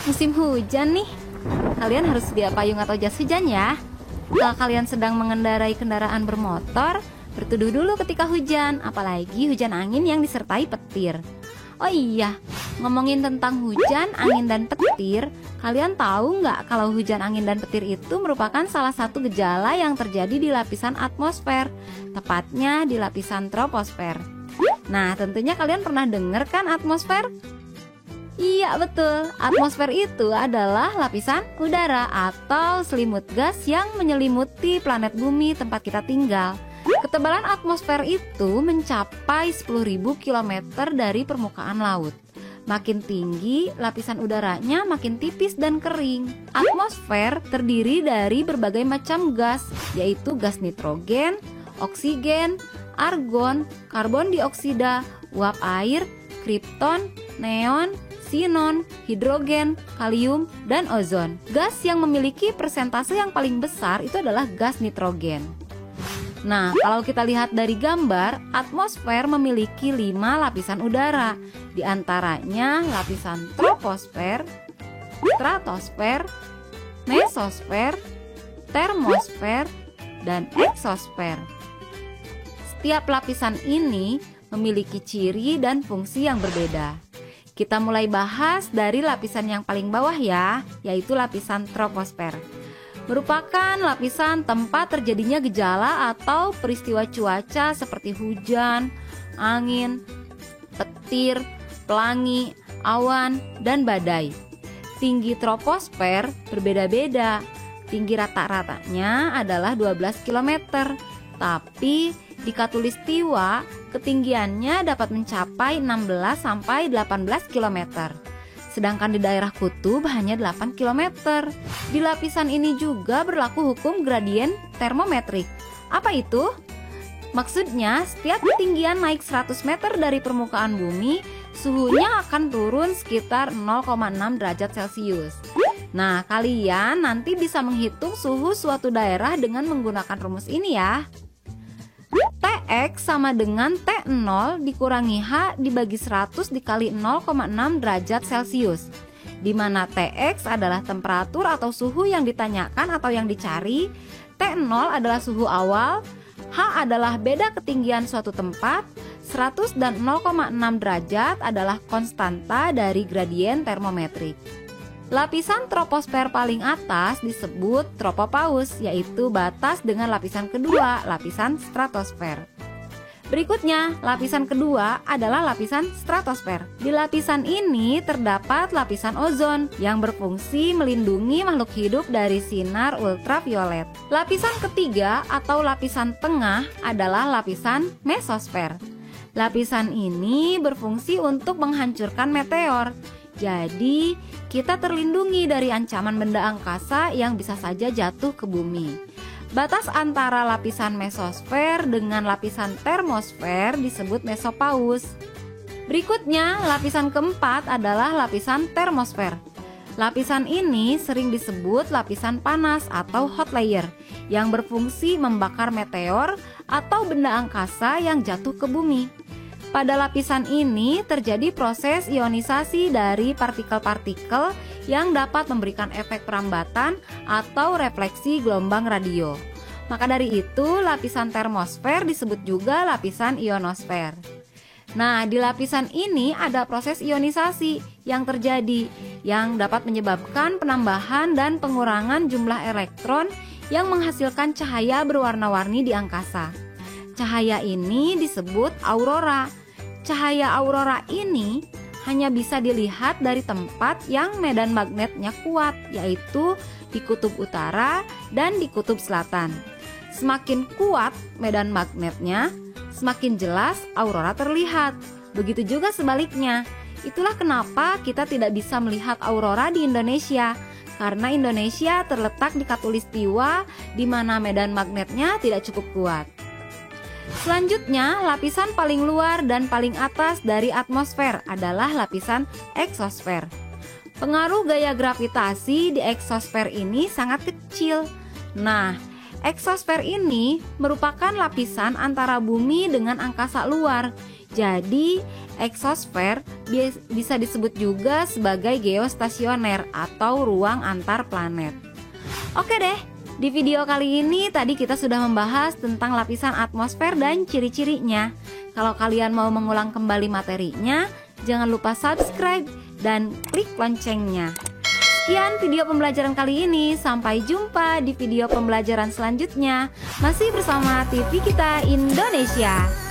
Musim hujan nih. Kalian harus sedia payung atau jas hujan ya. Kalau kalian sedang mengendarai kendaraan bermotor, berteduh dulu ketika hujan, apalagi hujan angin yang disertai petir. Oh iya, ngomongin tentang hujan, angin, dan petir, kalian tahu nggak kalau hujan angin dan petir itu merupakan salah satu gejala yang terjadi di lapisan atmosfer, tepatnya di lapisan troposfer. Nah, tentunya kalian pernah dengar kan atmosfer? Iya betul, atmosfer itu adalah lapisan udara atau selimut gas yang menyelimuti planet bumi tempat kita tinggal. Ketebalan atmosfer itu mencapai 10.000 km dari permukaan laut. Makin tinggi, lapisan udaranya makin tipis dan kering. Atmosfer terdiri dari berbagai macam gas, yaitu gas nitrogen, oksigen, argon, karbon dioksida, uap air, kripton, neon, sinon, hidrogen, kalium, dan ozon. Gas yang memiliki persentase yang paling besar itu adalah gas nitrogen. Nah, kalau kita lihat dari gambar, atmosfer memiliki 5 lapisan udara. Di antaranya lapisan troposfer, stratosfer, mesosfer, termosfer, dan eksosfer. Setiap lapisan ini memiliki ciri dan fungsi yang berbeda. Kita mulai bahas dari lapisan yang paling bawah ya, yaitu lapisan troposfer. Merupakan lapisan tempat terjadinya gejala atau peristiwa cuaca seperti hujan, angin, petir, pelangi, awan, dan badai. Tinggi troposfer berbeda-beda. Tinggi rata-ratanya adalah 12 km, tapi di Khatulistiwa ketinggiannya dapat mencapai 16 sampai 18 km. Sedangkan di daerah kutub hanya 8 km. Di lapisan ini juga berlaku hukum gradien termometrik. Apa itu? Maksudnya, setiap ketinggian naik 100 meter dari permukaan bumi, suhunya akan turun sekitar 0,6 derajat Celcius. Nah, kalian nanti bisa menghitung suhu suatu daerah dengan menggunakan rumus ini ya. Tx sama dengan T0 dikurangi H dibagi 100 dikali 0,6 derajat Celcius, di mana Tx adalah temperatur atau suhu yang ditanyakan atau yang dicari, T0 adalah suhu awal, H adalah beda ketinggian suatu tempat, 100 dan 0,6 derajat adalah konstanta dari gradien termometrik. Lapisan troposfer paling atas disebut tropopaus, yaitu batas dengan lapisan kedua, lapisan stratosfer. Berikutnya, lapisan kedua adalah lapisan stratosfer. Di lapisan ini terdapat lapisan ozon yang berfungsi melindungi makhluk hidup dari sinar ultraviolet. Lapisan ketiga atau lapisan tengah adalah lapisan mesosfer. Lapisan ini berfungsi untuk menghancurkan meteor. Jadi, kita terlindungi dari ancaman benda angkasa yang bisa saja jatuh ke bumi. Batas antara lapisan mesosfer dengan lapisan termosfer disebut mesopaus. Berikutnya, lapisan keempat adalah lapisan termosfer. Lapisan ini sering disebut lapisan panas atau hot layer yang berfungsi membakar meteor atau benda angkasa yang jatuh ke bumi. Pada lapisan ini terjadi proses ionisasi dari partikel-partikel yang dapat memberikan efek perambatan atau refleksi gelombang radio. Maka dari itu lapisan termosfer disebut juga lapisan ionosfer. Nah, di lapisan ini ada proses ionisasi yang terjadi yang dapat menyebabkan penambahan dan pengurangan jumlah elektron yang menghasilkan cahaya berwarna-warni di angkasa. Cahaya ini disebut aurora. Cahaya aurora ini hanya bisa dilihat dari tempat yang medan magnetnya kuat, yaitu di kutub utara dan di kutub selatan. Semakin kuat medan magnetnya, semakin jelas aurora terlihat. Begitu juga sebaliknya. Itulah kenapa kita tidak bisa melihat aurora di Indonesia, karena Indonesia terletak di Khatulistiwa di mana medan magnetnya tidak cukup kuat. Selanjutnya, lapisan paling luar dan paling atas dari atmosfer adalah lapisan eksosfer. Pengaruh gaya gravitasi di eksosfer ini sangat kecil. Nah, eksosfer ini merupakan lapisan antara bumi dengan angkasa luar Jadi, eksosfer bisa disebut juga sebagai geostasioner atau ruang antar planet. Oke deh, di video kali ini tadi kita sudah membahas tentang lapisan atmosfer dan ciri-cirinya. Kalau kalian mau mengulang kembali materinya, jangan lupa subscribe dan klik loncengnya. Sekian video pembelajaran kali ini, sampai jumpa di video pembelajaran selanjutnya. Masih bersama TV Kita Indonesia.